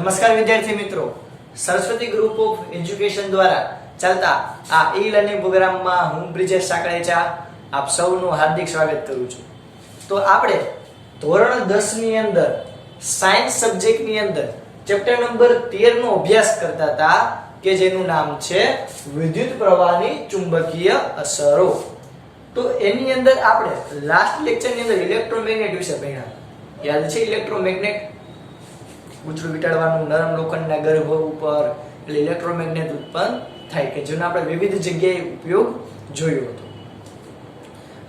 નમસ્કાર વિદ્યાર્થી મિત્રો, સરસ્વતી ગ્રુપ ઓફ એજ્યુકેશન દ્વારા ચાલતા આ ઈ લર્નિંગ પ્રોગ્રામમાં હું બ્રિજેશ સાકળેચા આપ સૌનું હાર્દિક સ્વાગત કરું છું. તો આપણે ધોરણ 10 ની અંદર સાયન્સ સબ્જેક્ટ ની અંદર ચેપ્ટર નંબર 13 નો અભ્યાસ કરતા હતા કે જેનું નામ છે વિદ્યુત પ્રવાહની ચુંબકીય અસરો. તો એની અંદર આપણે લાસ્ટ લેક્ચર ની અંદર ઇલેક્ટ્રોમેગ્નેટ વિશે ભણ્યા. યાદ છે ઇલેક્ટ્રોમેગ્નેટ? ગુજરું વીંટાળવાનું નરમ લોખંડના ગર્ભ ઉપર એટલે ઇલેક્ટ્રોમેગ્નેટ ઉત્પન્ન થાય કે જેનો આપણે વિવિધ જગ્યાએ ઉપયોગ જોયો હતો.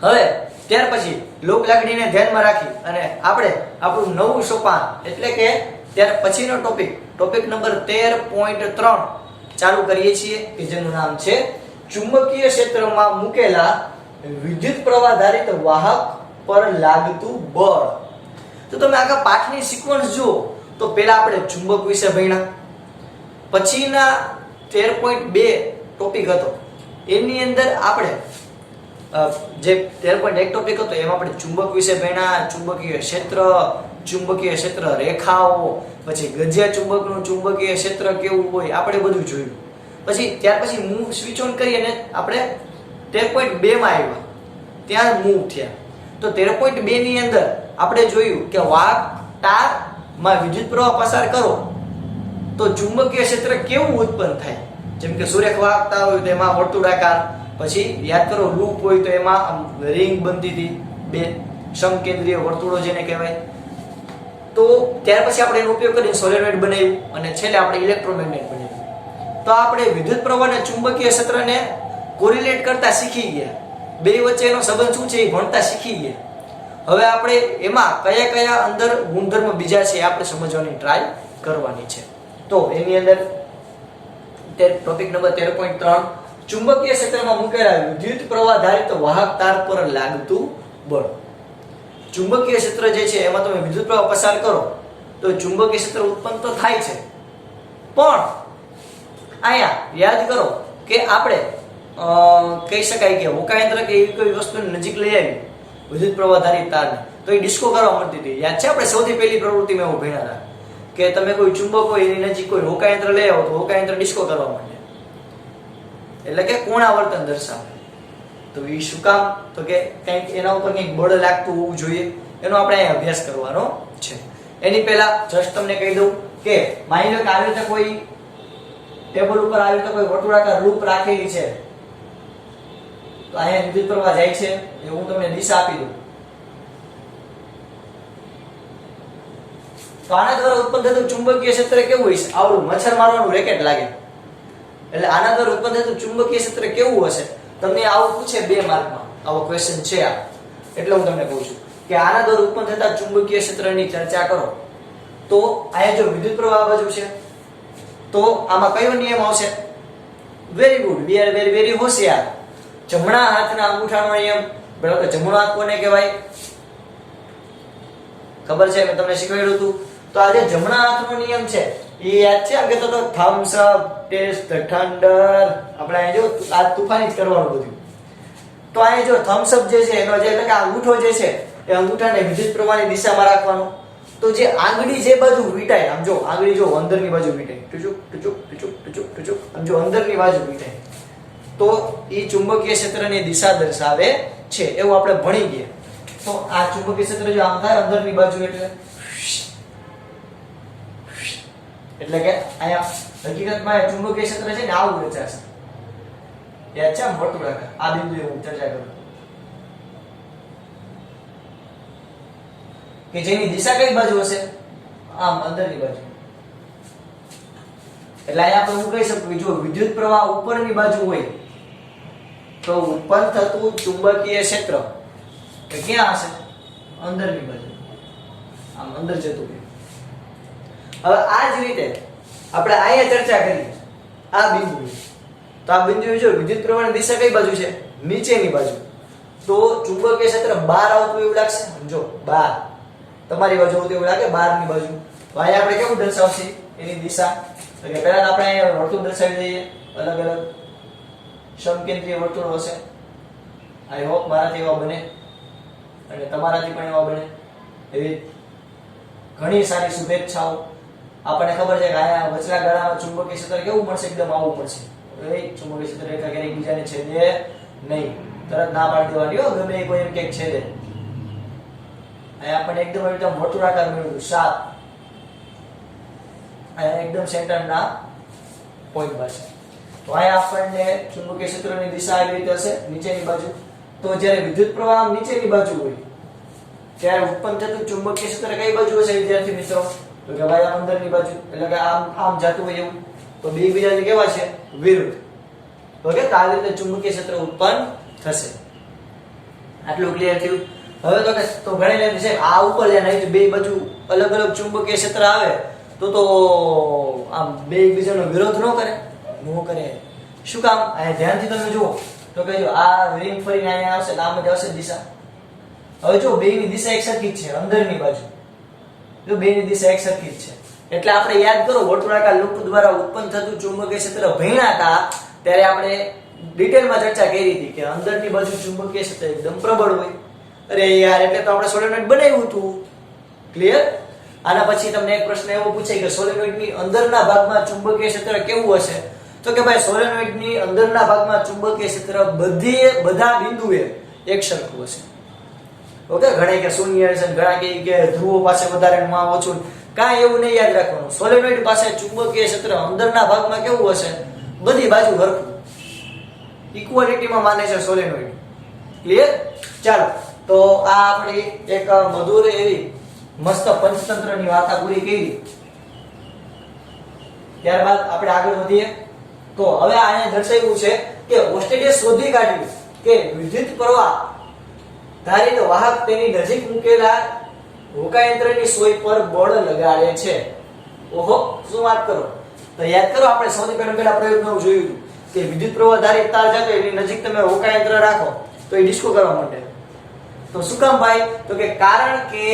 હવે ત્યાર પછી લોક લાગણીને ધ્યાનમાં રાખી અને આપણે આપણું નવું સોપાન એટલે કે ત્યાર પછીનો ટોપિક નંબર 13.3 ચાલુ કરીએ છીએ કે જેનું નામ છે ચુંબકીય ક્ષેત્રમાં મૂકેલા વિદ્યુત પ્રવાહ ધારિત વાહક પર લાગતું બળ. તો તમે આગળ પાઠની સિક્વન્સ જુઓ તો પહેલા આપણે ચુંબક વિશે ભણ્યા, પછીના 13.2 ટોપિક હતો એની અંદર આપણે જે 13.1 ટોપિક હતો એમાં આપણે ચુંબક વિશે ભણ્યા, ચુંબકીય ક્ષેત્ર રેખાઓ, પછી ગજિયા ચુંબકનું ચુંબકીય ક્ષેત્ર કેવું હોય આપણે બધું જોયું. પછી ત્યાર પછી મૂવ સ્વિચ ઓન કરી અને આપણે 13.2 માં આવ્યા, ત્યાં મૂવ થયા. તો 13.2 ની અંદર આપણે જોયું કે વાહક તાર માં વિદ્યુત પ્રવાહ પસાર કરો તો ચુંબકીય ક્ષેત્ર કેવું ઉત્પન્ન થાય. જેમ કે સુરેખ વાહક તાર હોય તો એમાં વર્તુળાકાર, પછી યાદ કરો લૂપ હોય તો એમાં રિંગ બનતી હતી, બે સમકેન્દ્રીય વર્તુળો જેને કહેવાય. તો ત્યાર પછી આપણે એનો ઉપયોગ કરીને સોલેનોઇડ બનાવ્યું અને છેલ્લે આપણે ઇલેક્ટ્રોમેગ્નેટ બનાવ્યું. તો આપણે વિદ્યુત પ્રવાહ અને ચુંબકીય ક્ષેત્રને કોરિલેટ કરતા શીખી ગયા, બે વચ્ચેનો સંબંધ શું છે એ ભણતા શીખી ગયા. હવે આપણે એમાં કયા કયા અંદર ગુણધર્મ બીજા છે આપણે સમજવાની ટ્રાય કરવાની છે. તો એની અંદર ટોપિક નંબર 13.3 ચુંબકીય ક્ષેત્રમાં મૂકેલા વિદ્યુત પ્રવાહ ધારિત વાહક તાર પર લાગતું બળ. ચુંબકીય ક્ષેત્ર જે છે એમાં તમે વિદ્યુત પ્રવાહ પસાર કરો તો ચુંબકીય ક્ષેત્ર ઉત્પન્ન તો થાય છે, પણ અહીંયા યાદ કરો કે આપણે કહી શકાય કે હોકાયંત્ર કે એવી કોઈ વસ્તુની નજીક લઈ આવી વિદ્યુત પ્રવાહ ધારિત તારને તો એ ડિસ્કો કરવા મળતી હતી. યાદ છે આપણે સૌથી પહેલી પ્રવૃત્તિમાં એવું ભણ્યા હતા કે તમે કોઈ ચુંબક હોય એની નજીક કોઈ હોકાયંત્ર લઈ આવો તો હોકાયંત્ર ડિસ્કો કરવા માંડે, એટલે કે કોણાવર્તન દર્શાવે. તો એ શું કામ? તો કે કંઈક એના ઉપર કંઈક બળ લાગતું હોવું જોઈએ, એનો આપણે અહીં અભ્યાસ કરવાનો છે. એની પહેલા જસ્ટ તમને કહી દઉં કે માની લો કે આવી રીતે કોઈ ટેબલ ઉપર આવી રીતે કોઈ વર્તુળાકાર લૂપ રાખેલી છે, તો અહીંયા વિદ્યુત પ્રવાહ જાય છે એ હું તમને દિશા આપી દઉં. તો આના દ્વારા ઉત્પન્ન થતું ચુંબકીય ક્ષેત્ર કેવું હોય છે? આવડું મચ્છર મારવાનું રેકેટ લાગે. એટલે આના દ્વારા ઉત્પન્ન થતું ચુંબકીય ક્ષેત્ર કેવું હશે? તમને આવું પૂછે 2 માર્કમાં, આવો ક્વેશ્ચન છે આ, એટલે હું તમને કહું છું કે આના દ્વારા ઉત્પન્ન થતા ચુંબકીય ક્ષેત્રની ચર્ચા કરો. તો અહીંયા જો વિદ્યુત પ્રવાહ બાજુ છે તો આમાં કયો નિયમ આવશે? Very good, we are very very હોશિયાર. જમણા હાથના અંગૂઠાનો નિયમ. બરાબર, જમણો હાથ કોને કહેવાય? ખબર છે, મેં તમને શીખવાડ્યું હતું. તો આ જે જમણા હાથનો નિયમ છે એ યાદ છે? આમ કહેતો તો Thums Up, taste the thunder. આપણે અહીં જો આ તુફાની જ કરવાનું બધું. તો અહીં જો થમ્સ અપ જે છે એનો જે એટલે કે અંગૂઠો જે છે એ અંગૂઠાને વિદ્યુત પ્રવાહની દિશામાં રાખવાનો. તો જે આંગળી જે બાજુ વીંટાય, આમ જો આંગળી જો અંદરની બાજુ વીંટાય, ટુચુક ટુચુક ટુચુક ટુચુક ટુચુક, આમ જો અંદરની બાજુ વીંટાય, તો એ ચુંબકીય ક્ષેત્રની દિશા દર્શાવે છે, એવું આપણે ભણી ગયા. તો આ ચુંબકીય ક્ષેત્ર જો આમ થાય અંદરની બાજુ એટલે કે અહીંયા હકીકતમાં ચુંબકીય ક્ષેત્ર છે ને આવું રચાશે. યાદ છે? આમ વર્તુળાકાર. આ બિંદુએ હું ચર્ચા કરું કે જેની દિશા કઈ બાજુ હશે? આમ અંદરની બાજુ. એટલે અહીંયા આપણે હું કહી શકું કે જો વિદ્યુત પ્રવાહ ઉપરની બાજુ હોય તો ઉત્પન્ન થતું ચુંબકીય ક્ષેત્ર કે ક્યાં હશે? અંદરની બાજુ, આમ અંદર જતું હોય. હવે આ જ રીતે આપણે અહીંયા ચર્ચા કરી આ બિંદુ. તો આ બિંદુએ જો વિદ્યુત પ્રવાહની દિશા કઈ બાજુ છે? નીચેની બાજુ. તો ચુંબકીય ક્ષેત્ર બહાર આવતું એવું લાગશે. સમજો, બહાર તમારી બાજુ આવતું એવું લાગે, બહારની બાજુ. તો અહીંયા આપણે કેવું દર્શાવશે એની દિશા? તો કે પહેલા આપણે અહીંયા વર્તુળ દર્શાવી દઈએ, અલગ અલગ સમકેન્દ્રીય વર્તુળો હશે. આઈ હોપ મારાથી એવા બને અને તમારાથી પણ એવા બને એવી ઘણી સારી શુભેચ્છાઓ આપણને ખબર છે કે આયા વચલા ગાળામાં ચુંબકીય ક્ષેત્ર કેવું મળશે? એકદમ આવું મળશે. એ ચુંબકીય ક્ષેત્ર રેખા ક્યારેય એકબીજાને છેદે નહીં. તરત ના પાડી દેવાની હો, ગમે કોઈ એમ કે છેદે. અહીંયા આપણને એકદમ વર્તુળાકાર મળ્યું શાર્પ. અહીંયા એકદમ સેન્ટરના પોઈન્ટ પાસે. તો અહીંયા આપણને ચુંબકીય ક્ષેત્રની દિશા આવી રીતે હશે નીચેની બાજુ. તો જ્યારે વિદ્યુત પ્રવાહ નીચેની બાજુ હોય ત્યારે ઉત્પન્ન થતું ચુંબકીય ક્ષેત્ર કઈ બાજુ હશે વિદ્યાર્થી મિત્રો? તો કે ભાઈ આમ અંદરની બાજુ, એટલે કે આમ જતું હોય એવું. તો બે એકબીજાથી કેવા છે? વિરુદ્ધ. તો કે આ રીતે ચુંબકીય ક્ષેત્ર ઉત્પન્ન થશે. આટલું ક્લિયર થયું? હવે તો ઘણી લેન્થ છે આ ઉપર જાય નહીં, બે બાજુ અલગ અલગ ચુંબકીય ક્ષેત્ર આવે તો આમ બે એકબીજાનો વિરોધ ન કરે? ન કરે. શું કામ? આ ધ્યાનથી તમે જુઓ તો કે જો આ રિંગ ફરીને અહીંયા આવશે તો આમ જ આવશે દિશા. હવે જો બેની દિશા એક સરખી જ છે અંદરની બાજુ. જો બેની દિશા એક સરખી જ છે એટલે આપણે યાદ કરો વર્તુળાકાર લૂપ દ્વારા ઉત્પન્ન થતું ચુંબકીય ક્ષેત્ર ભણ્યા હતા ત્યારે આપણે ડિટેલમાં ચર્ચા કરી હતી કે અંદરની બાજુ ચુંબકીય ક્ષેત્ર એકદમ પ્રબળ હોય. અરે યાર, એટલે તો આપણે સોલેનોઇડ બનાવ્યું હતું. ક્લિયર? આના પછી તમને એક પ્રશ્ન એવો પૂછાય કે સોલેનોઇડની અંદરના ભાગમાં ચુંબકીય ક્ષેત્ર કેવું હશે? તો કે ભાઈ સોલેનોઇડની અંદરના ભાગમાં ચુંબકીય ક્ષેત્ર બધા બિંદુએ એક સરખું હશે. ઓકે, ઘણા કે શૂન્ય હશે, ઘણા કે ધ્રુવો પાસે વધારે માં ઓછું. કાંઈ એવું નહીં યાદ રાખવાનું. સોલેનોઇડ પાસે ચુંબકીય ક્ષેત્ર અંદરના ભાગમાં કેવું હશે? બધી બાજુ સરખું. ઇક્વાલિટીમાં માને છે સોલેનોઇડ. ક્લિયર? ચાલો, તો આ આપણી એક મધુર એવી મસ્ત પંચતંત્રની વાર્તા પૂરી કરી. ત્યારબાદ આપણે આગળ વધીએ. તો હવે અહીંયા દર્શાવ્યું છે કે ઓસ્ટ્રેલિયા શોધી કાઢ્યું કે વિદ્યુત પ્રવાહ ધારિત વાહક તેની નજીક મૂકેલા હોકાયંત્રની સોય પર બળ લગાડે છે. ઓહો, શું વાત કરો! તો યાદ કરો આપણે સૌથી પહેલા પ્રયોગમાં જોયું કે વિદ્યુત પ્રવાહ ધારિત તાર જતો એની નજીક તમે હોકાયંત્ર રાખો તો એ ડિસ્કો કરવા માંડે. તો શું કામ ભાઈ? તો કે કારણ કે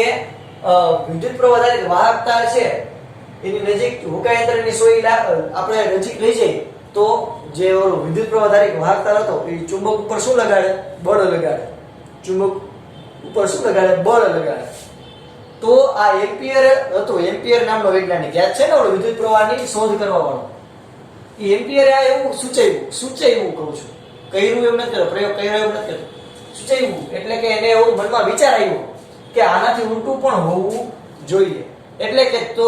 વિદ્યુત પ્રવાહ ધારિત વાહક તાર છે એની નજીક હોકાયંત્રની સોય આપણે નજીક લઈ જઈએ તો જે વિદ્યુત પ્રવાહ ધારિત વાહક તાર હતો એ ચુંબક ઉપર શું લગાડે? બળ લગાડે. ચુંબક ઉપર શું લગાડે? બળ લગાડે. તો આ એમ્પિયર હતો, એમ્પિયર નામનો વૈજ્ઞાનિક, યાદ છે ને ઓલો વિદ્યુત પ્રવાહની શોધ કરવા વાળો. એ એમ્પિયરે આ એવું સૂચાવ્યું કહું છું, કર્યું એમ નથી કરતો, પ્રયોગ કર્યો એમ નથી કરતો, સૂચાવ્યું. એટલે કે એને એવું મનમાં વિચાર આવ્યો કે આનાથી ઉલટું પણ હોવું જોઈએ. એટલે કે તો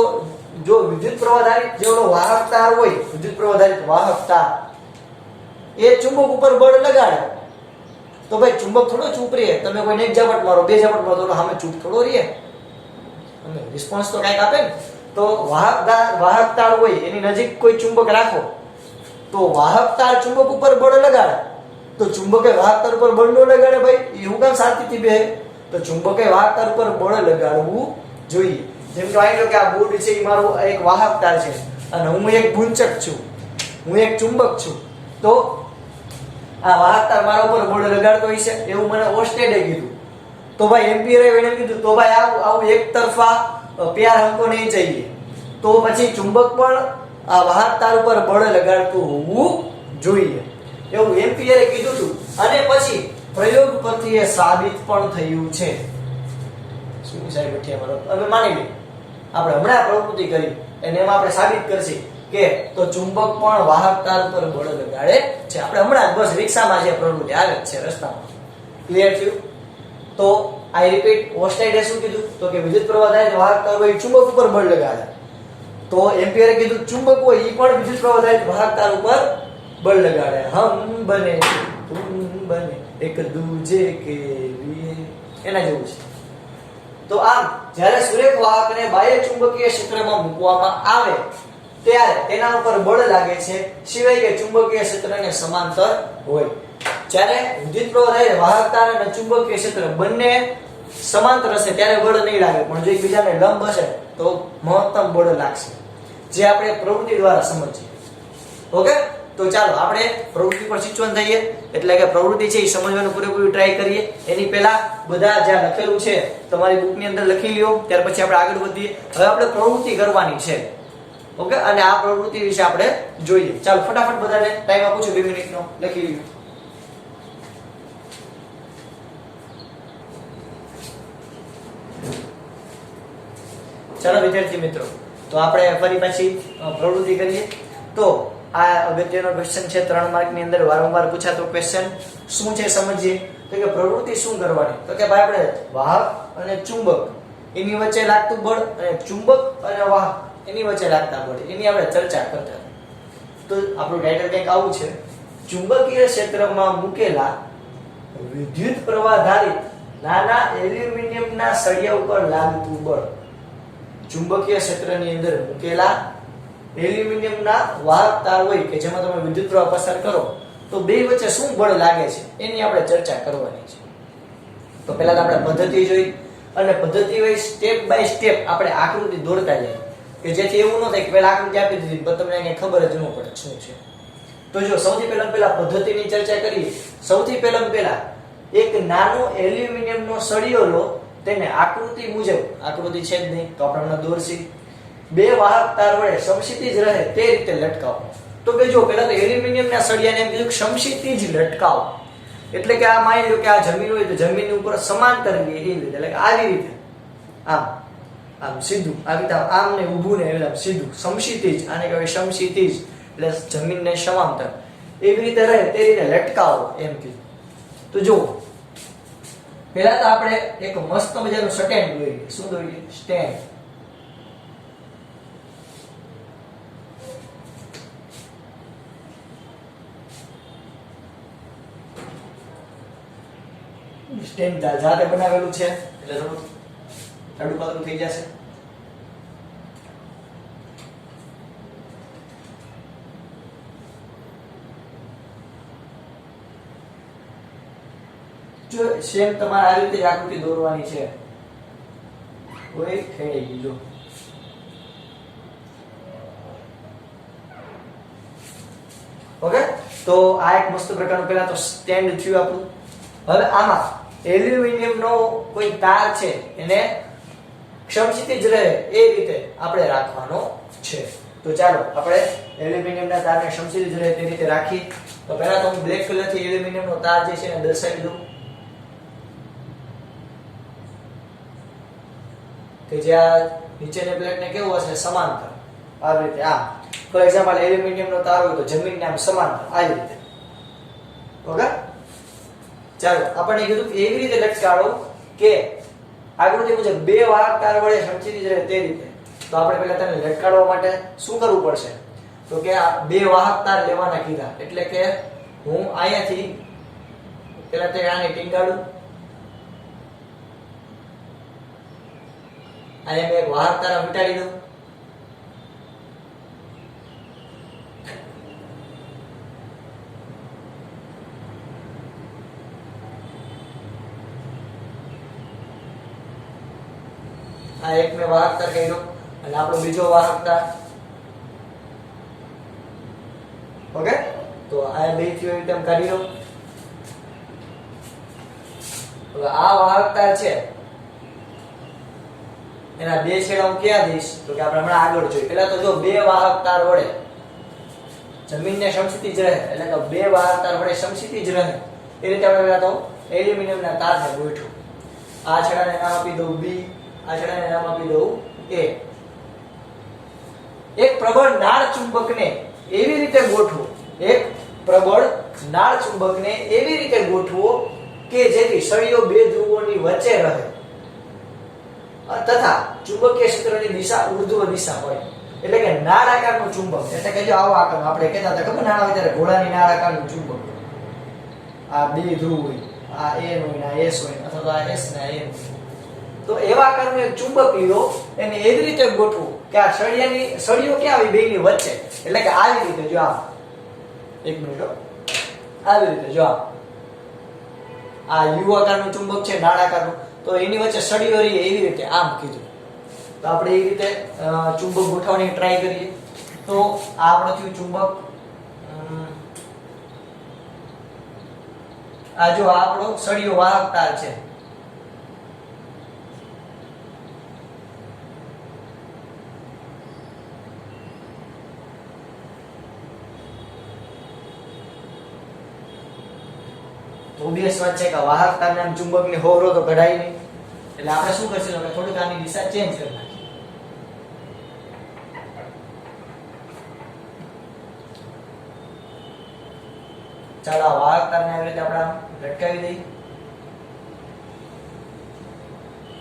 જો વિદ્યુત પ્રવાહ ધારિત જે ઓલો વાહક તાર હોય, વિદ્યુત પ્રવાહ ધારિત વાહક તાર એ ચુંબક ઉપર બળ લગાડે તો ભાઈ ચુંબક થોડો ચૂપ રહે. તમે કોઈને એક ઝાપટ મારો, બે ઝાપટ મારો તો સામે ચૂપ થોડો રહે. તમે રિસ્પોન્સ તો કંઈક આપે ને. તો વાહક તાર હોય એની નજીક કોઈ ચુંબક રાખો તો વાહક તાર ચુંબક ઉપર બળ લગાડે તો ચુંબકે વાહક તાર ઉપર બળ ન લગાડે ભાઈ? એવું કામ શાંતિથી બે? તો ચુંબકે વાહક તાર ઉપર બળ લગાડવું જોઈએ. જેમ કે માની લો કે આ બોર્ડ છે એ મારો એક વાહક તાર છે અને હું એક ગુંચક છું, હું એક ચુંબક છું. તો આ વાહક તાર મારા ઉપર બળ લગાડતો હશે એવું મને ઓસ્ટેડે કીધું. તો ભાઈ એમ્પિયરે એને કીધું તો ભાઈ આવું એક તરફા પ્યાર हमको नहीं चाहिए. તો પછી ચુંબક પણ આ વાહક તાર ઉપર બળ લગાડતું હોવું જોઈએ એવું એમ્પિયરે કીધું હતું. અને પછી પ્રયોગ પરથી એ સાબિત પણ થયું છે. શું સાહેબ બરાબર અમે માની લઈએ આપણે હમણાં પ્રવૃત્તિ કરી અને એમાં આપણે સાબિત કરશી કે તો ચુંબક પણ વાહક તાર ઉપર બળ લગાડે છે. આપણે હમણાં બસ રિક્ષામાં જે પ્રવૃત્તિ આવે છે રસ્તામાં. ક્લિયર થયું? તો આઈ રિપીટ, ઓસ્ટાઇડે શું કીધું? તો કે વિદ્યુત પ્રવાહ ધારિત વાહક તાર હોય ચુંબક ઉપર બળ લગાડે. તો એમ્પિયરે કીધું ચુંબક હોય એ પણ વિદ્યુત પ્રવાહ ધારિત વાહક તાર ઉપર બળ લગાડે. હમ બને તુમ બને એક દૂજે કે લીએ, એના જેવું છે. તો આમ જ્યારે સુરેખ વાહકને બાહ્ય ચુંબકીય ક્ષેત્રમાં મૂકવામાં આવે ત્યારે તેના ઉપર બળ લાગે છે સિવાય કે ચુંબકીય ક્ષેત્રને સમાંતર હોય. જ્યારે વિદ્યુત પ્રવાહ ધારિત વાહક તાર અને ચુંબકીય ક્ષેત્ર બંને સમાંતર હશે ત્યારે બળ નહીં લાગે, પણ જો એકબીજાને લંબ હશે તો મહત્તમ બળ લાગશે, જે આપણે પ્રવૃત્તિ દ્વારા સમજીએ. ઓકે, તો ચાલો આપણે પ્રવૃત્તિ પર સિંચવન થઈએ. એટલે કે પ્રવૃત્તિ છે એ સમજવાનું પૂરેપૂરું ટ્રાય કરીએ. એની પહેલા બધા જ્યાં લખેલું છે તમારી બુકની અંદર લખી લ્યો, ત્યાર પછી આપણે આગળ વધીએ. હવે આપણે પ્રવૃત્તિ કરવાની છે. ઓકે, અને આ પ્રવૃત્તિ વિશે આપણે જોઈએ. ચાલો ફટાફટ બધાને ટાઈમ આપું છું 2 મિનિટનો, લખી લ્યો. ચાલો વિદ્યાર્થી મિત્રો, તો આપણે ફરી પાછી પ્રવૃત્તિ કરીએ. તો આ અગત્યનો ક્વેશ્ચન છે 3 માર્કની અંદર વારંવાર પૂછાતો ક્વેશ્ચન. શું છે સમજીએ. તો કે પ્રવૃત્તિ શું કરવાની, તો કે ભાઈ આપણે વાહક અને ચુંબક એની વચ્ચે લાગતું બળ અને ચુંબક અને વાહક એની વચ્ચે લાગતા બળ એની આપણે ચર્ચા કરતા. તો આપણું ટાઇટલ કંઈક આવું છે, ચુંબકીય ક્ષેત્રમાં મૂકેલા વિદ્યુત પ્રવાહ ધારિત નાના એલ્યુમિનિયમના સળિયા ઉપર લાગતું બળ. ચુંબકીય ક્ષેત્રની અંદર મૂકેલા એલ્યુમિનિયમના વાહક તાર હોય કે જેમાં તમે વિદ્યુત પ્રવાહ પસાર કરો તો બે વચ્ચે શું બળ લાગે છે એની આપણે ચર્ચા કરવાની છે. તો પહેલા તો આપણે પદ્ધતિ જોઈ અને પદ્ધતિ વાઇઝ સ્ટેપ બાય સ્ટેપ આપણે આકૃતિ દોરતા જઈએ કે જેથી એવું ન થાય કે પહેલા આકૃતિ આપી દીધી પણ તમને કઈ ખબર જ ન પડે શું છે. તો જો સૌથી પહેલા પદ્ધતિની ચર્ચા કરીએ. સૌથી પહેલા એક નાનો એલ્યુમિનિયમનો સળિયો લો, તેને આકૃતિ મુજબ, આકૃતિ છે જ નહીં તો આપણે હમણાં દોરશી, બે વાહક તાર વડે સમક્ષિતિજ રહે તે રીતે લટકાવો. તો કે જો પહેલા તો એલ્યુમિનિયમના સળિયાને એમ કીધું સમક્ષિતિજ લટકાવો, એટલે કે આ માની લો કે આ જમીન હોય તો જમીનની ઉપર સમાંતર રહે એ રીતે, એટલે કે આવી રીતે આમ આમ સીધું આવી રીતે આમ ને ઊભું ને એમ સીધું સમક્ષિતિજ, આને કહેવાય સમક્ષિતિજ એટલે જમીનને સમાંતર એવી રીતે રહે તે રીતે લટકાવો એમ કીધું. તો જો પહેલા તો આપણે એક મસ્ત મજાનું સ્ટેન્ડ દોરીએ. શું દોરીએ? સ્ટેન્ડ. સ્ટેન્ડ જાતે બનાવેલું છે એટલે થોડું જાડું પાતળું થઈ જશે. જો સેમ તમારે આ રીતે આકૃતિ દોરવાની છે. કોઈ ખેડી ગઈ જો. ઓકે, તો આ એક મસ્ત પ્રકારનું પહેલા તો સ્ટેન્ડ થયું આપણું. હવે આમાં એલ્યુમિનિયમનો કોઈ તાર છે એને સમક્ષિતિજ રહે એ રીતે આપણે રાખવાનો છે. તો ચાલો આપણે એલ્યુમિનિયમના તારને સમક્ષિતિજ રહે તે રીતે રાખી. તો પહેલા તો હું બ્લેક કલરથી એલ્યુમિનિયમનો તાર જે છે એને દર્શાવી દઉં કે જે આ નીચેની પ્લેટને કેવું હશે? સમાંતર. આવી રીતે આ ફોર એક્ઝામ્પલ એલ્યુમિનિયમનો તાર હોય તો જમીનને આમ સમાંતર આવી રીતે. ઓકે, ચાલો આપણને કીધું કે એવી રીતે લટકાવો કે આકૃતિ મુજબ બે વાહક તાર વડે સમક્ષિતિજ રહે તે રીતે. તો આપણે પહેલા તેને લટકાવવા માટે શું કરવું પડશે? તો કે આ બે વાહક તાર લેવાના કીધા, એટલે કે હું અહીંયાથી પહેલા તે આને ટીંગાડું, અહીંયા મેં એક વાહક તાર વીંટાળી દઉં, આ એક મેં વાહક તાર કર્યો અને આપણો બીજો વાહક તાર. ઓકે, તો આ બે થી એવી રીતે કાઢી લો. હવે આ વાહક તાર છે એના બે છેડા હું ક્યાં દઈશ? તો કે આપણે હમણાં આગળ જોઈએ. પહેલા તો જો બે વાહક તાર વડે જમીનને સમક્ષિતિજ રહે, એટલે કે બે વાહક તાર વડે સમક્ષિતિજ રહે એ રીતે આપણે પહેલા તો એલ્યુમિનિયમના તારને ગોઠવું. આ છેડાને નામ આપી દઉં B, આ છેડાને નામ આપી દઉં A. એક પ્રબળ નાળ ચુંબકને એવી રીતે ગોઠવો, એક પ્રબળ નાળ ચુંબકને એવી રીતે ગોઠવો કે જેથી સળિયો બે ધ્રુવોની વચ્ચે રહે તથા ચુંબકીય ક્ષેત્રની દિશા ઉર્ધ્વ દિશા હોય. એટલે કે નાળ આકારનું ચુંબક, એટલે કે જો આવો આકાર આપણે કહેતા હતા ખબર નાના હોય ત્યારે ઘોડાની નાળ આકારનું ચુંબક. આ બે ધ્રુવ હોય, આ A હોય ને આ S હોય અથવા તો આ S ને આ A હોય. તો એવા આકારનું એક ચુંબક લીધો, એને એવી રીતે ગોઠવું કે આ સળિયો ક્યાં આવી બેયની વચ્ચે, એટલે કે આવી રીતે જો આમ. એક મિનિટ, આવી રીતે જો આ યુ આકારનું ચુંબક છે નાળ આકારનું, તો એની વચ્ચે સળિયો રહે એવી રીતે આમ કીધું. તો આપણે એ રીતે ચુંબક ગોઠવવાની ટ્રાય કરીએ. તો આ આપણો થયું ચુંબક. આ જો આપણો સળિયો વાહક તાર છે. ઓબવિયસ વાત છે કે વાહક તારને આમ ચુંબકની હોરો તો કઢાય નહીં, એટલે આપણે શું કરશું? આપણે થોડીક આની દિશા ચેન્જ કરી નાખીએ. ચાલો આ વાહક તારને આવી રીતે આપણે આમ લટકાવી દઈએ.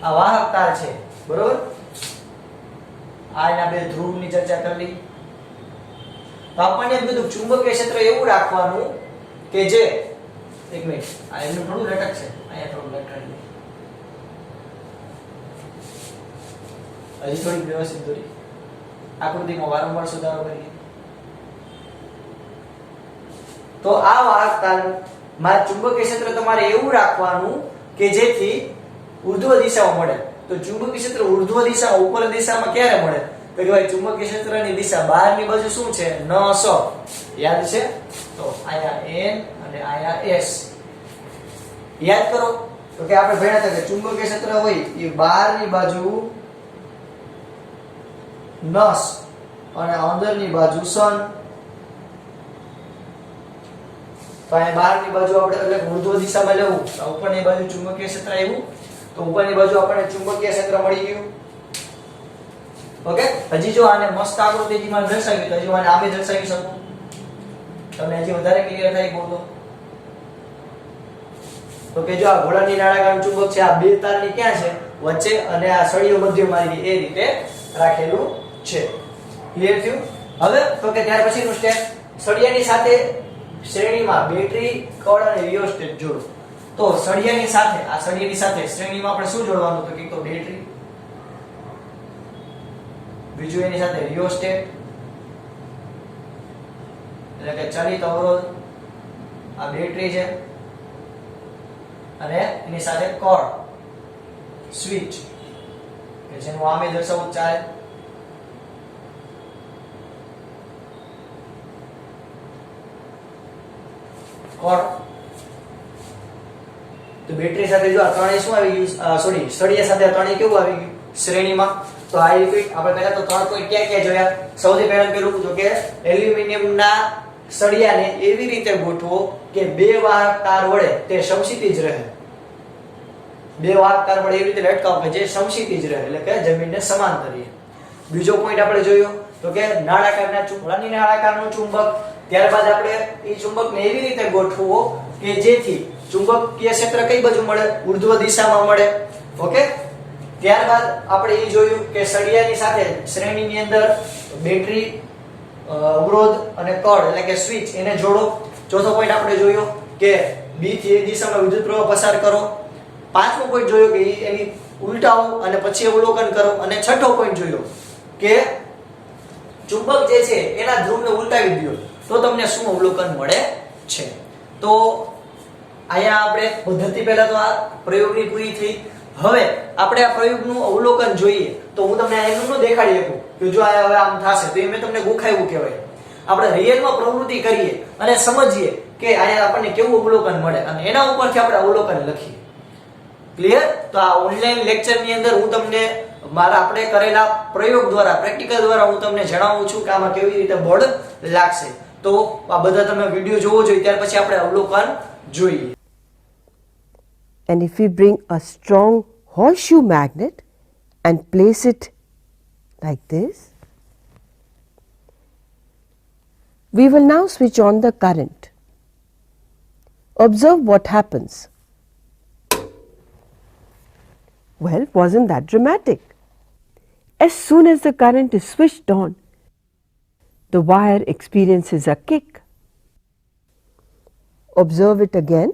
આ વાહક તાર છે, બરોબર. આ એના બે ધ્રુવની ચર્ચા કરી લીધી. તો આપણને એમ કીધું ચુંબકીય ક્ષેત્ર એવું રાખવાનું કે જે, એક મિનિટ, આ એનું થોડું લટક છે, અહીંયા થોડું લટકાવી દઈએ. હજી થોડી વ્યવસ્થિત દોરી. આકૃતિમાં વારંવાર સુધારો કરીએ. તો આ વાહક તારમાં ચુંબકીય ક્ષેત્ર તમારે એવું રાખવાનું કે જેથી ઉર્ધ્વ દિશામાં મળે. તો ચુંબકીય ક્ષેત્ર ઉર્ધ્વ દિશામાં, ઉપર દિશામાં ક્યારે મળે? તો કે ભાઈ ચુંબકીય ક્ષેત્રની દિશા બહારની બાજુ શું છે? ન સ. યાદ છે? તો અહીંયા n અને અહીંયા s. યાદ કરો તો કે આપણે ભણ્યા હતા કે ચુંબકીય ક્ષેત્ર હોય એ બહારની બાજુ નસ અને અંદરની બાજુ સન. તો અહીંયા બહારની બાજુ આપણે એટલે ઉર્ધ્વ દિશામાં લેવું, તો ઉપરની બાજુ ચુંબકીય ક્ષેત્ર આવ્યું, તો ઉપરની બાજુ આપણને ચુંબકીય ક્ષેત્ર મળી ગયું. ઓકે, હજી જો આને મસ્ત આકૃતિમાં દર્શાવી તો હજી આને આમે દર્શાવી શકું. તમને હજી વધારે ક્લિયર થાય બોલો. તો કે જો આ ઘોડાની નળાકાર ચુંબક છે, આ બે તારની ક્યાં છે? વચ્ચે, અને આ સળિયો મધ્યમાં આવી એ રીતે રાખેલું છે. ક્લિયર થયું? હવે તો કે ત્યાર પછીનું સ્ટેપ, સળિયાની સાથે શ્રેણીમાં બેટરી, કળ અને રિયોસ્ટેટ જોડો. તો સળિયાની સાથે, આ સળિયાની સાથે શ્રેણીમાં આપણે શું જોડવાનું? તો કે બેટરી, બીજું એની સાથે રિયોસ્ટેટ એટલે કે ચાલિત અવરોધ. આ બેટરી છે અને એની સાથે કળ, સ્વિચ કે જેનું આમે દર્શાવવું ચાલે. કળ તો બેટરી સાથે જો આ ત્રણેય શું આવી ગયું? સોરી, સળિયા સાથે ત્રણેય કેવું આવી ગયું? શ્રેણીમાં. તો આ રિપીટ આપણે પહેલા તો 3 પોઈન્ટ ક્યાં ક્યાં જોયા? સૌથી પહેલા પેલું તો કે એલ્યુમિનિયમના સળિયાને એવી રીતે ગોઠવો કે બે વાહક તાર વડે તે સમક્ષિતિજ રહે. બે વાહક તાર વડે એવી રીતે લટકાવો કે જે સમક્ષિતિજ રહે, એટલે કે જમીનને સમાંતર રહે. બીજો પોઈન્ટ આપણે જોયો તો કે નળાકારના ચુંબકની નળાકારનું ચુંબક. ત્યારબાદ આપણે એ ચુંબકને એવી રીતે ગોઠવવો કે જેથી ચુંબકીય ક્ષેત્ર કઈ બાજુ મળે? ઉર્ધ્વ દિશામાં મળે. ઓકે, ત્યારબાદ આપણે એ જોયું કે સળિયાની સાથે શ્રેણીની અંદર બેટરી, અવરોધ અને કળ એટલે કે સ્વિચ એને જોડો. ચોથો પોઈન્ટ આપણે જોયો કે બી થી એ દિશામાં વિદ્યુત પ્રવાહ પસાર કરો. પાંચમો પોઈન્ટ જોયો કે એની ઉલટાવો અને પછી અવલોકન કરો. અને છઠ્ઠો પોઈન્ટ જોયો કે ચુંબક જે છે એના ધ્રુવને ઉલટાવી દો તો તમને શું અવલોકન મળે છે. તો અહીંયા આપણે પદ્ધતિ પહેલા તો આ પ્રયોગની પૂરી થઈ. હવે આપણે આ પ્રયોગનું અવલોકન જોઈએ. તો હું તમને એનું ન દેખાડી શકું કે જો આ હવે આમ થશે, તો એ મેં તમને ગોખાવ્યું કહેવાય. આપણે રિયલમાં પ્રવૃત્તિ કરીએ અને સમજીએ કે અહીંયા આપણને કેવું અવલોકન મળે અને એના ઉપરથી આપણે અવલોકન લખીએ. ક્લિયર? તો આ ઓનલાઈન લેક્ચરની અંદર હું તમને મારા આપણે કરેલા પ્રયોગ દ્વારા, પ્રેક્ટિકલ દ્વારા હું તમને જણાવું છું કે આમાં કેવી રીતે બળ લાગશે. તો આ બધા તમે વિડિયો જોવો જોઈએ, ત્યાર પછી આપણે અવલોકન જોઈએ. And if we bring a strong horseshoe magnet and place it like this, we will now switch on the current. Observe what happens. Well, wasn't that dramatic? As soon as the current is switched on, the wire experiences a kick. Observe it again.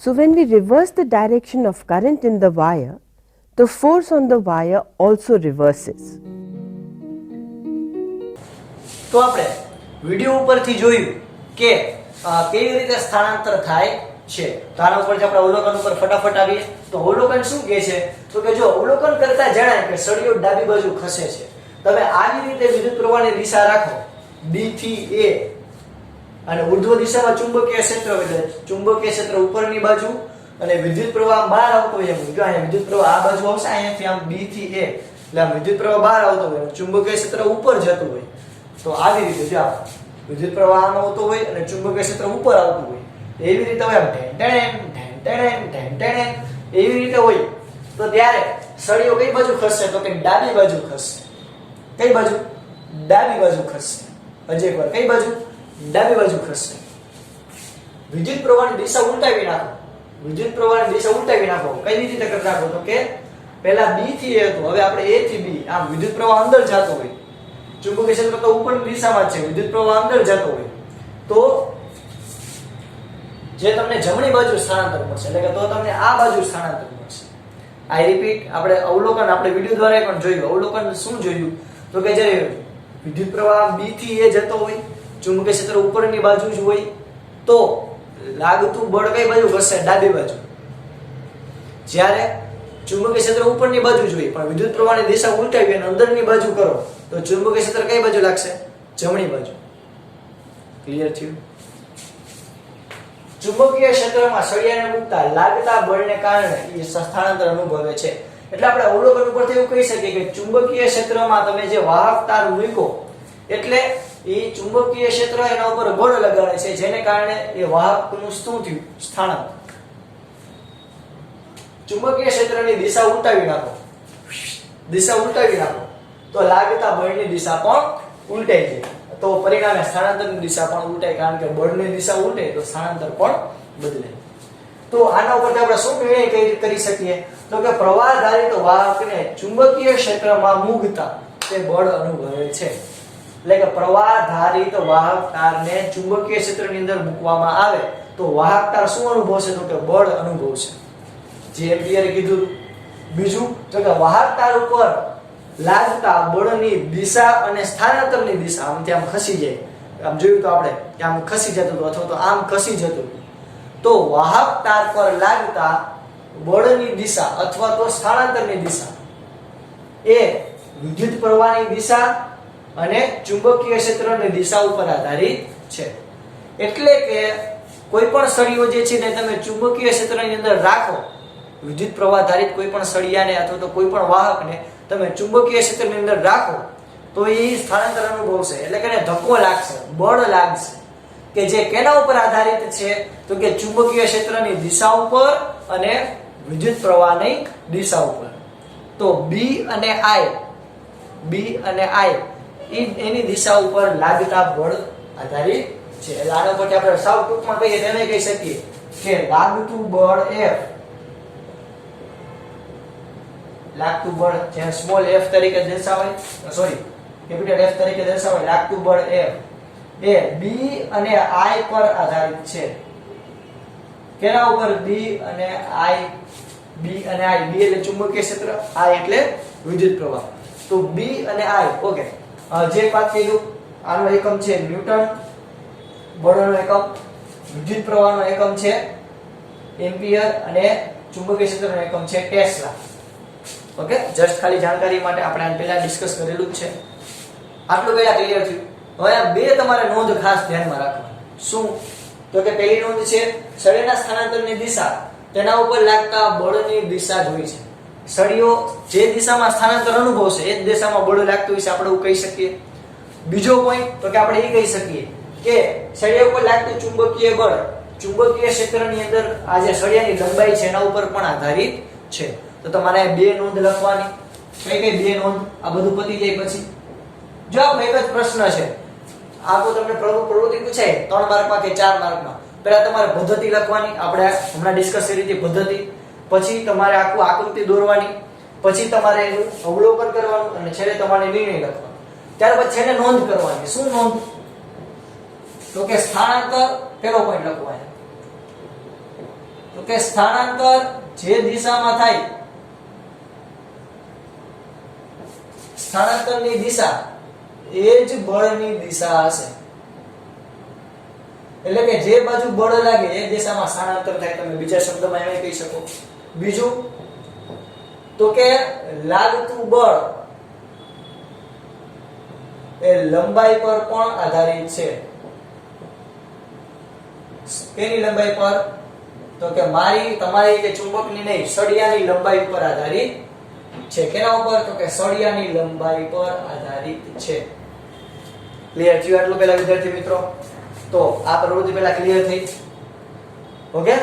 So when we reverse the direction of current in the wire, the force on the wire also reverses. તો આપણે video ઉપરથી જોયું કે કેવી રીતે સ્થાનાંતર થાય છે. તો આના ઉપરથી આપણે અવલોકન ઉપર ફટાફટ આવીએ. તો અવલોકન શું કહે છે? તો કે જો અવલોકન કરતા જણાય કે સળિયો ડાબી બાજુ ખસે છે. તમે આવી રીતે વિદ્યુત પ્રવાહની દિશા રાખો B થી A અને ઉર્ધ્વ દિશામાં ચુંબકીય ક્ષેત્ર એટલે ચુંબકીય ક્ષેત્ર ઉપરની બાજુ અને વિદ્યુત પ્રવાહ બહાર આવતો હોય. એમ જો અહીંયા વિદ્યુત પ્રવાહ આ બાજુ આવશે, અહીંયાથી આમ B થી A એટલે આમ વિદ્યુત પ્રવાહ બહાર આવતો હોય, ચુંબકીય ક્ષેત્ર ઉપર જતું હોય. તો આવી રીતે જો વિદ્યુત પ્રવાહ આમ આવતો હોય અને ચુંબકીય ક્ષેત્ર ઉપર આવતું હોય, એવી રીતે હોય આમ ઢેણ એવી રીતે હોય. તો ત્યારે સળિયો કઈ બાજુ ખસશે? તો કે ડાબી બાજુ ખસશે. કઈ બાજુ? ડાબી બાજુ ખસશે. હજી એકવાર કઈ બાજુ? ડાબી બાજુ ખસશે. વિદ્યુત પ્રવાહની દિશા ઉલટાવી નાખો. વિદ્યુત પ્રવાહની દિશા ઉલટાવી નાખો. કઈ રીતે કરી નાખો? તો કે પહેલા B થી A હતું, હવે આપણે A થી B. આમ વિદ્યુત પ્રવાહ અંદર જતો હોય, ચુંબકીય ક્ષેત્ર તો ઉપરની દિશામાં છે, વિદ્યુત પ્રવાહ અંદર જતો હોય, તો જે તમને જમણી બાજુ સ્થાનાંતર મળશે, એટલે કે તો તમને આ બાજુ સ્થાનાંતર મળશે. આઈ રિપીટ, આપણે અવલોકન આપણે વિડિયો દ્વારા પણ જોયું. અવલોકન શું જોયું? તો કે જ્યારે વિદ્યુત પ્રવાહ B થી A જતો હોય, ચુંબકીય ક્ષેત્ર ઉપરની બાજુ જ હોય, તો લાગતું બળ કઈ બાજુ ઘસશે? ડાબી બાજુ. જ્યારે ચુંબકીય ક્ષેત્ર ઉપરની બાજુ જ હોય પણ વિદ્યુત પ્રવાહની દિશા ઉલટાવી અને અંદરની બાજુ કરો તો ચુંબકીય ક્ષેત્ર કઈ બાજુ લાગશે? જમણી બાજુ. ક્લિયર થયું? ચુંબકીય ક્ષેત્રમાં સળિયાને મૂકતા લાગતા બળને કારણે એ સ્થાનાંતર અનુભવે છે. એટલે આપણે અવલોકન ઉપરથી એવું કહી શકીએ કે ચુંબકીય ક્ષેત્રમાં તમે જે વાહક તાર મૂકો એટલે એ ચુંબકીય ક્ષેત્ર એના ઉપર બળ લગાડે છે, જેને કારણે એ વાહકનું શું થયું? સ્થાનાંતર. ચુંબકીય ક્ષેત્રની દિશા ઉલટાવી નાખો, દિશા ઉલટાવી નાખો તો લાગતા બળની દિશા પણ ઉલટાઈ જાય, તો પરિણામે સ્થાનાંતરની દિશા પણ ઉલટાય, કારણ કે બળની દિશા ઉલટે તો સ્થાનાંતર પણ બદલે. તો આના ઉપરથી આપણે શું નિર્ણય કરી શકીએ? તો કે પ્રવાહધારિત વાહકને ચુંબકીય ક્ષેત્રમાં મૂકતા તે બળ અનુભવે છે. એટલે કે પ્રવાહધારિત વાહક તારને ચુંબકીય ક્ષેત્રની અંદર મૂકવામાં આવે તો વાહક તાર શું અનુભવશે? તો કે બળ અનુભવશે, જે એમ્પિયરે કીધું. બીજું તો કે વાહક તાર ઉપર લાગતા બળની દિશા અને સ્થાનાંતરની દિશા આમથી આમ ખસી જાય. આમ જોયું તો આપણે કે આમ ખસી જતું હતું અથવા તો આમ ખસી જતું હતું, તો વાહક તાર પર લાગતા બળની દિશા અથવા તો સ્થાનાંતરની દિશા એ વિદ્યુત પ્રવાહની દિશા અને ચુંબકીય ક્ષેત્રની દિશા ઉપર આધારિત છે. એટલે કે કોઈ પણ સળિયો જે છે ને તમે ચુંબકીય ક્ષેત્રની અંદર રાખો, વિદ્યુત પ્રવાહ ધારિત કોઈ પણ સળિયાને અથવા તો કોઈ પણ વાહકને તમે ચુંબકીય ક્ષેત્રની અંદર રાખો તો એ સ્થાનાંતર અનુભવશે, એટલે કે ધક્કો લાગશે, બળ લાગશે, કે જે કેના ઉપર આધારિત છે? તો કે ચુંબકીય ક્ષેત્રની દિશા ઉપર અને વિદ્યુત પ્રવાહની દિશા ઉપર. તો B અને I એની દિશા ઉપર લાગતા બળ આધારિત છે. એટલે આના પરથી આપણે સાવ ટૂંકમાં કહીએ તેને કહી શકીએ કે લાગતું બળ F, લાગતું બળ જે સ્મોલ f તરીકે દર્શાવાય, સોરી કેપિટલ F તરીકે દર્શાવાય, લાગતું બળ F એ B અને I પર આધારિત છે. કેના ઉપર? B અને I. B એટલે ચુંબકીય ક્ષેત્ર, I એટલે વિદ્યુત પ્રવાહ. તો B અને I, ઓકે. જે વાત કીધું આનો એકમ છે ન્યૂટન, બળનો એકમ, વિદ્યુત પ્રવાહનો એકમ છે એમ્પિયર અને ચુંબકીય ક્ષેત્રનો એકમ છે ટેસ્લા. ઓકે, જસ્ટ ખાલી જાણકારી માટે આપણે આને પહેલા ડિસ્કસ કરેલું જ છે. આટલું પહેલા ક્લિયર થયું. હવે આ બે તમારે નોંધ ખાસ ધ્યાનમાં રાખવાની. શું? તો કે પહેલી નોંધ છે સળિયાના સ્થાનાંતરની દિશા, તેના ઉપર લાગતા બળની દિશા જોઈ છે. સળિયો જે દિશામાં સ્થાનાંતર અનુભવશે એ જ દિશામાં બળ લાગતું હશે, આપણે એવું કહી શકીએ. બીજો પોઈન્ટ તો કે આપણે એ કહી શકીએ કે સળિયા ઉપર લાગતું ચુંબકીય બળ ચુંબકીય ક્ષેત્રની અંદર આ જે સળિયાની લંબાઈ છે એના ઉપર પણ આધારિત છે. તો તમારે બે નોંધ લખવાની. કઈ બે નોંધ? આ બધું પતી જાય પછી જો આપણે એક જ પ્રશ્ન છે, આખો તમને પ્રવૃત્તિ પૂછાય 3 માર્કમાં કે 4 માર્કમાં, પહેલા તમારે પદ્ધતિ લખવાની, આપણે હમણાં ડિસ્કસ કરી હતી પદ્ધતિ, પછી તમારે આખું આકૃતિ દોરવાની, પછી તમારે એનું અવલોકન કરવાનું અને છેલ્લે તમારે નિર્ણય લખવાનો. ત્યાર પછી છેલ્લે નોંધ કરવાની. શું નોંધ? તો કે સ્થાનાંતર, પેલો પોઈન્ટ લખવાનો. તો કે સ્થાનાંતર જે દિશામાં થાય, સ્થાનાંતરની દિશા એ જ બળની દિશા હશે. એટલે કે જે બાજુ બળ લાગે એ દિશામાં સ્થાનાંતર થાય. તમે બીજા શબ્દમાં એમ કહી શકો. બીજું તો કે લાગતું બળ એ લંબાઈ પર પણ આધારિત છે. કેની લંબાઈ પર? તો કે મારી, તમારી કે ચુંબકની નહીં, સળિયાની લંબાઈ ઉપર આધારિત છે. કેના ઉપર? તો કે સળિયાની લંબાઈ પર આધારિત છે. ક્લિયર થયું આટલું પહેલા વિદ્યાર્થી મિત્રો? તો આ પ્રવૃત્તિ પહેલા ક્લિયર થઈ. ઓકે,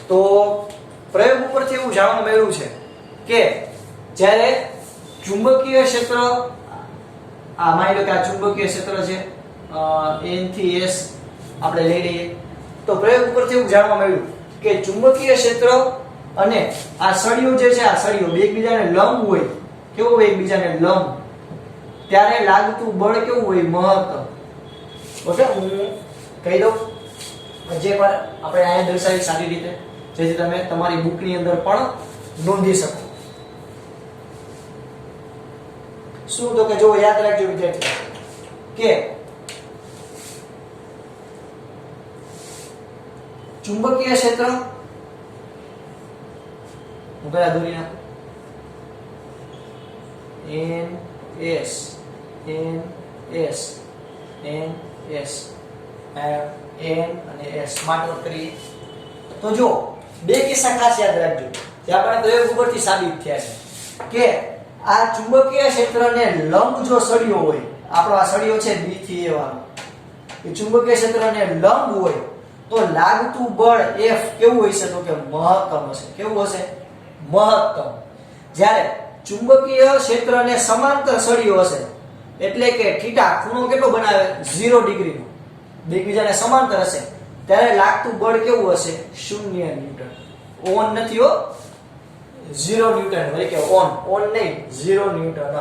તો પ્રયોગ ઉપરથી એવું જાણવા મળ્યું છે કે જ્યારે ચુંબકીય ક્ષેત્ર, આ માની લો કે આ ચુંબકીય ક્ષેત્ર છે, n થી s આપણે લઈ લઈએ તો પ્રયોગ ઉપરથી એવું જાણવા મળ્યું કે ચુંબકીય ક્ષેત્ર અને આ સળિયો જે છે, આ સળિયો બે એકબીજાને લંબ હોય, કેવું હોય એકબીજાને લંબ, ત્યારે લાગતું બળ કેવું હોય મહત્તમ. ઓકે, હું કહી દઉં જે પર આપણે અહીંયા દર્શાવી સારી રીતે, જેથી તમે તમારી બુકની અંદર પણ નોંધી શકો. શું તો કે જો યાદ રાખજો વિદ્યાર્થીઓ કે ચુંબકીય ક્ષેત્ર હું પેલા દોરી નાખું n s n s n s n અને s સ્માર્ટ વર્ક કરીએ તો જો બે કિસ્સા ખાસ યાદ રાખજો જે આપણે પ્રયોગ ઉપરથી સાબિત થયા છે કે આ ચુંબકીય ક્ષેત્રને લંબ જો સળિયો હોય, આપણો આ સળિયો છે b થી a વાળો, એ ચુંબકીય ક્ષેત્રને લંબ હોય તો લાગતું બળ F કેવું હશે તો કે મહત્તમ હશે. કેવું હશે? મહત્તમ. જ્યારે ચુંબકીય ક્ષેત્રને સમાંતર સળિયો હશે એટલે કે થીટા ખૂણો કેટલો બનાવે 0 ડિગ્રીનો, બે એકબીજાને સમાંતર હશે ત્યારે લાગતું બળ કેવું હશે? 0 ન્યૂટન. ઓન નથી હો, 0 ન્યૂટન, એટલે કે ઓન નહીં, 0 ન્યૂટન.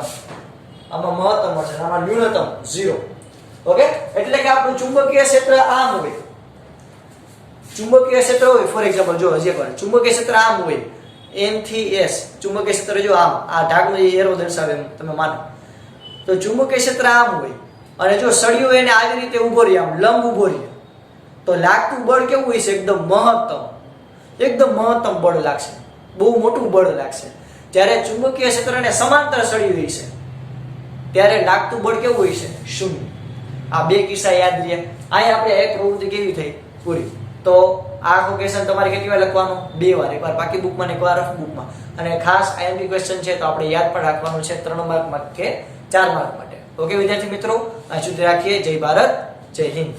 આમાં મહત્તમ હશે, આમાં ન્યૂનતમ 0. ઓકે, એટલે કે આપણું ચુંબકીય ક્ષેત્ર આમ હોય, ચુંબકીય ક્ષેત્ર હોય ફોર એક્ઝામ્પલ જો હજી એકવાર ચુંબકીય ક્ષેત્ર આમ હોય n થી s, ચુંબકીય ક્ષેત્ર જો આમ આ ઢાળનો એરો દર્શાવે તમે માનો તો ચુંબકીય ક્ષેત્ર આમ હોય અને જો સળિયો એને આવી રીતે ઊભો રહે, આમ લંબ ઊભો રહે તો લાગતું બળ કેવું હોય છે? એકદમ મહત્તમ બળ લાગશે, બહુ મોટું બળ લાગશે. જ્યારે ચુંબકીય ક્ષેત્રને સમાંતર સળિયું હોય છે ત્યારે લાગતું બળ કેવું હોય છે? 0. આ બે કિસ્સા યાદ રહે. અહીં આપણે એક પ્રવૃત્તિ કેવી થઈ પૂરી. તો આ આખું ક્વેશ્ચન તમારે કેટલી વાર લખવાનું? 2 વાર, એકવાર બાકી બુકમાં ને એકવાર રફ બુકમાં. અને ખાસ આઈએમપી ક્વેશ્ચન છે તો આપણે યાદ પણ રાખવાનું છે 3 માર્ક કે 4 માર્ક માટે. ઓકે વિદ્યાર્થી મિત્રો, અહીં સુધી રાખીએ. જય ભારત, જય હિન્દ.